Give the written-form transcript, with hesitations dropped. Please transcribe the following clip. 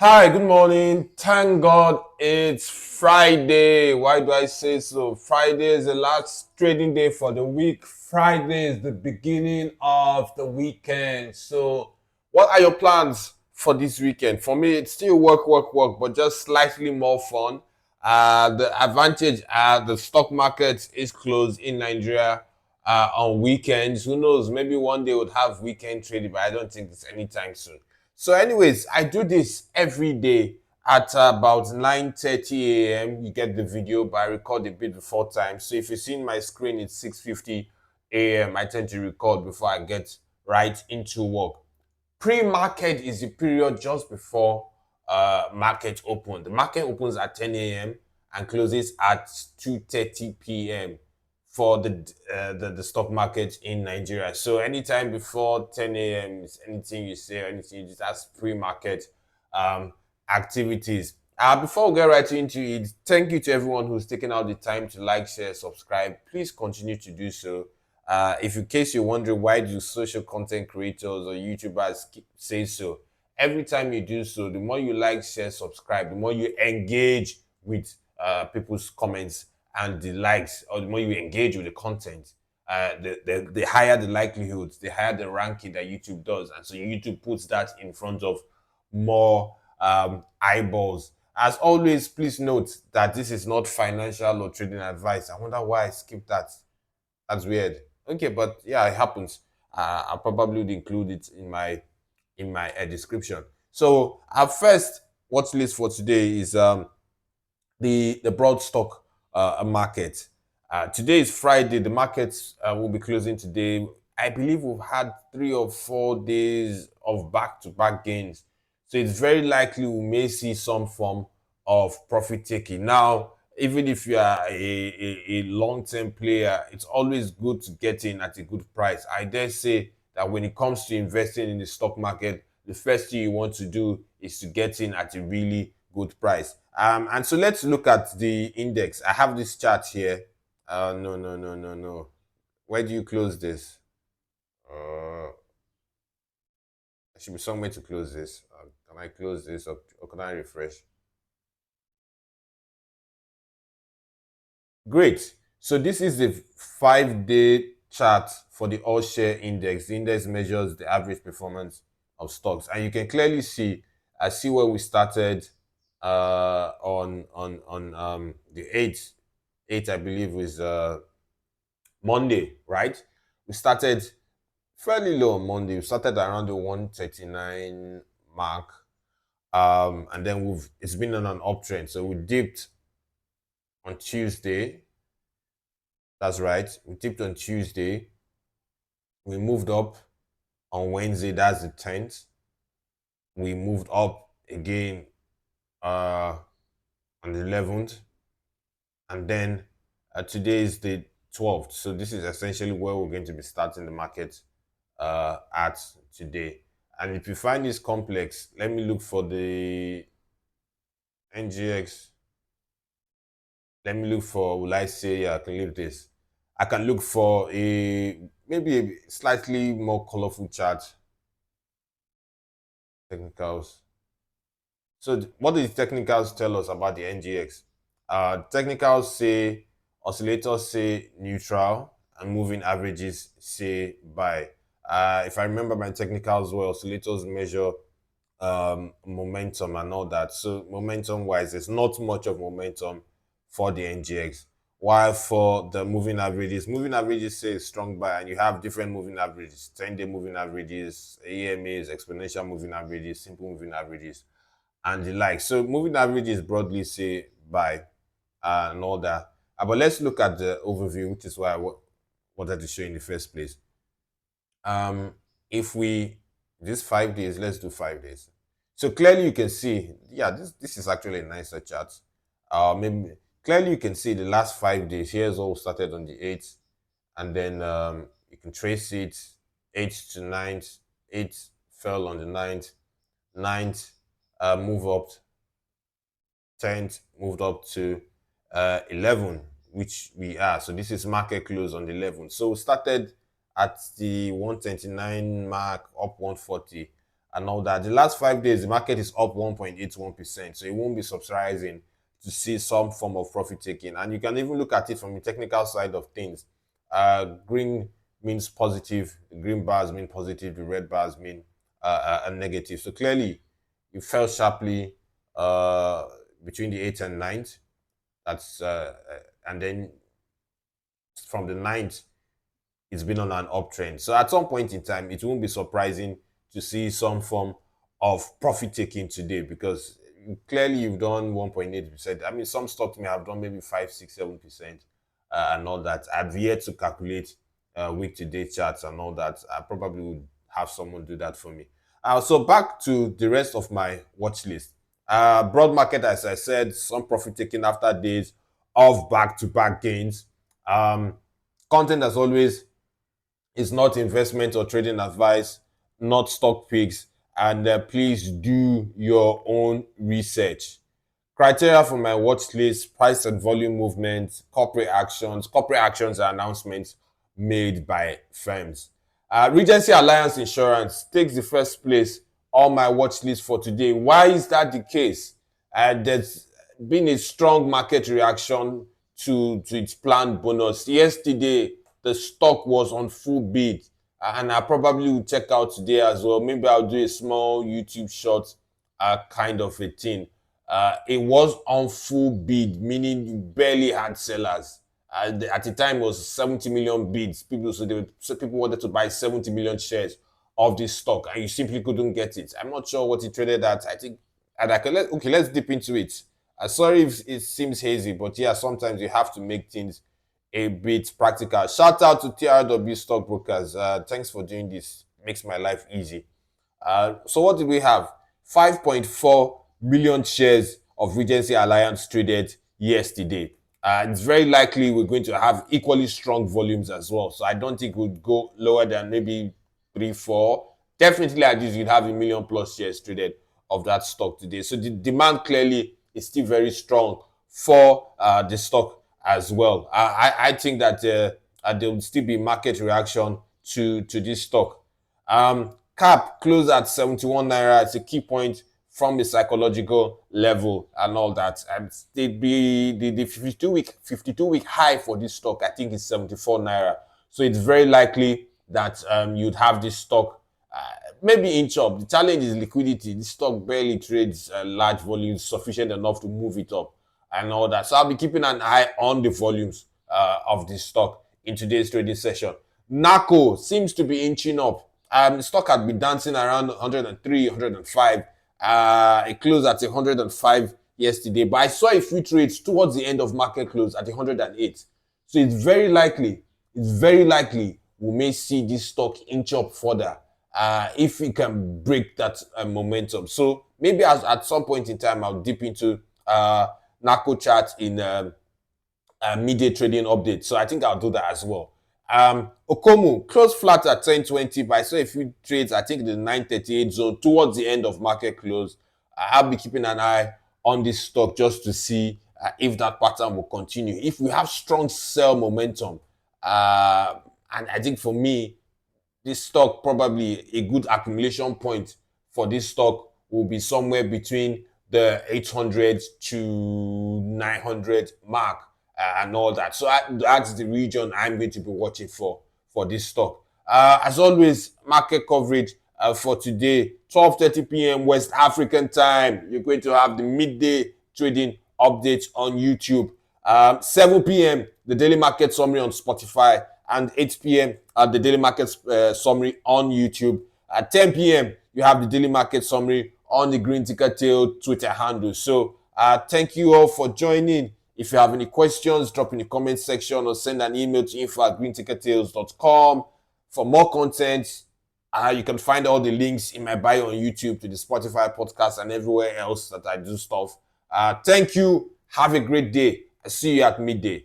Hi, good morning. Thank God it's Friday. Why do I say so? Friday is the last trading day for the week. Friday is the beginning of the weekend. So, what are your plans for this weekend? For me, it's still work, but just slightly more fun. The advantage the stock market is closed in Nigeria on weekends. Who knows? Maybe one day we'll have weekend trading, but I don't think it's anytime soon. So, anyways, I do this every day at about 9:30 a.m. You get the video, but I record a bit before time. So if you see in my screen, it's 6:50 a.m. I tend to record before I get right into work. Pre-market is the period just before market open. The market opens at 10 a.m. and closes at 2:30 p.m. for the stock market in Nigeria. So anytime before 10 a.m. is anything you say, anything you just ask pre-market um, activities. Before we get right into it, thank you to everyone who's taken out the time to like, share, subscribe. Please continue to do so. If in case you're wondering why do social content creators or YouTubers say so, every time you do so, the more you like, share, subscribe, the more you engage with people's comments and the likes, or the more you engage with the content, the higher the likelihood, the higher the ranking that YouTube does. And so YouTube puts that in front of more eyeballs. As always, please note that this is not financial or trading advice. I wonder why I skipped that. That's weird. Okay, but yeah, it happens. I probably would include it in my description. So our first watch list for today is the broad stock market. Today is Friday. The markets will be closing today. I believe we've had 3 or 4 days of back-to-back gains, so it's very likely we may see some form of profit taking. Now, even if you are a long-term player, it's always good to get in at a good price. I dare say that when it comes to investing in the stock market, the first thing you want to do is to get in at a really good price. And so let's look at the index. I have this chart here. No. Where do you close this? There should be somewhere to close this. Can I close this or can I refresh? Great. So this is the 5-day chart for the all share index. The index measures the average performance of stocks, and you can clearly see. I see where we started on the 8th, I believe, was Monday, right? We started fairly low on Monday. We started around the 139 mark, and then it's been on an uptrend. So we dipped on Tuesday. That's right. We dipped on Tuesday. We moved up on Wednesday. That's the 10th. We moved up again on the 11th, and then today is the 12th. So this is essentially where we're going to be starting the market at today. And if you find this complex, let me look for the NGX. Let me look for, will I say, I can leave this. I can look for maybe a slightly more colorful chart. Technicals. So what do the technicals tell us about the NGX? Technicals say, oscillators say neutral, and moving averages say buy. If I remember my technicals well, oscillators measure momentum and all that. So momentum wise, there's not much of momentum for the NGX. While for the moving averages say strong buy, and you have different moving averages, 10-day moving averages, AMAs, exponential moving averages, simple moving averages, and the like. So moving averages broadly say buy and all that. But let's look at the overview, which is why I wanted to show you in the first place. If we this 5 days, let's do 5 days. So clearly you can see, yeah, this is actually a nicer chart. Maybe clearly you can see the last 5 days. Here's all started on the 8th, and then you can trace it 8th to 9th. 8th fell on the 9th. 9th move up. 10th moved up to 11, which we are. So this is market close on the 11th. So we started at the 129 mark, up 140, and all that. The last 5 days, the market is up 1.81%. So it won't be surprising to see some form of profit taking. And you can even look at it from the technical side of things. Green means positive, the green bars mean positive, the red bars mean a negative. So clearly, it fell sharply between the 8th and ninth. That's and then from the ninth, it's been on an uptrend. So at some point in time, it won't be surprising to see some form of profit taking today, because clearly you've done 1.8%. I mean, some stocks may have done maybe 5, 6, 7%, and all that. I've yet to calculate week to day charts and all that. I probably would have someone do that for me. So back to the rest of my watch list. Broad market, as I said, some profit taking after days of back-to-back gains. Content, as always, is not investment or trading advice, not stock picks, and please do your own research. Criteria for my watch list: price and volume movements, corporate actions. Corporate actions are announcements made by firms. Regency Alliance Insurance takes the first place on my watch list for today. Why is that the case? There's been a strong market reaction to its planned bonus. Yesterday, the stock was on full bid, and I probably will check out today as well. Maybe I'll do a small YouTube short kind of a thing. It was on full bid, meaning you barely had sellers. At the time, it was 70 million bids. So people wanted to buy 70 million shares of this stock, and you simply couldn't get it. I'm not sure what it traded at. I think, let's dip into it. Sorry if it seems hazy, but yeah, sometimes you have to make things a bit practical. Shout out to TRW stockbrokers. Thanks for doing this. Makes my life easy. So what did we have? 5.4 million shares of Regency Alliance traded yesterday. It's very likely we're going to have equally strong volumes as well. So I don't think we'll go lower than maybe 3, 4. Definitely at least you'd have 1 million plus shares traded of that stock today. So the demand clearly is still very strong for the stock as well. I think that there will still be market reaction to this stock. CAP closed at 71 naira. It's a key point from the psychological level and all that. And the 52-week high for this stock, I think, is 74 naira. So it's very likely that you'd have this stock maybe inch up. The challenge is liquidity. This stock barely trades large volumes sufficient enough to move it up and all that. So I'll be keeping an eye on the volumes of this stock in today's trading session. NACO seems to be inching up. The stock had been dancing around 103, 105. It closed at 105 yesterday, but I saw a few trades towards the end of market close at 108. So it's very likely we may see this stock inch up further if it can break that momentum. So maybe at some point in time, I'll dip into NACO chart in midday trading update. So I think I'll do that as well. Okomu closed flat at 1020, but I saw a few trades, I think the 938 zone towards the end of market close. I'll be keeping an eye on this stock just to see if that pattern will continue. If we have strong sell momentum, and I think for me, this stock, probably a good accumulation point for this stock will be somewhere between the 800 to 900 mark. And all that. So that's the region I'm going to be watching for this stock. As always, market coverage for today, 12:30 p.m. West African time. You're going to have the midday trading updates on YouTube. 7 p.m. the daily market summary on Spotify, and 8 p.m. The daily market summary on YouTube. At 10 p.m. you have the daily market summary on the Green Ticker Tail Twitter handle. So thank you all for joining. If you have any questions, drop in the comment section or send an email to info@greentickertales.com. For more content, you can find all the links in my bio on YouTube to the Spotify podcast and everywhere else that I do stuff. Thank you. Have a great day. I see you at midday.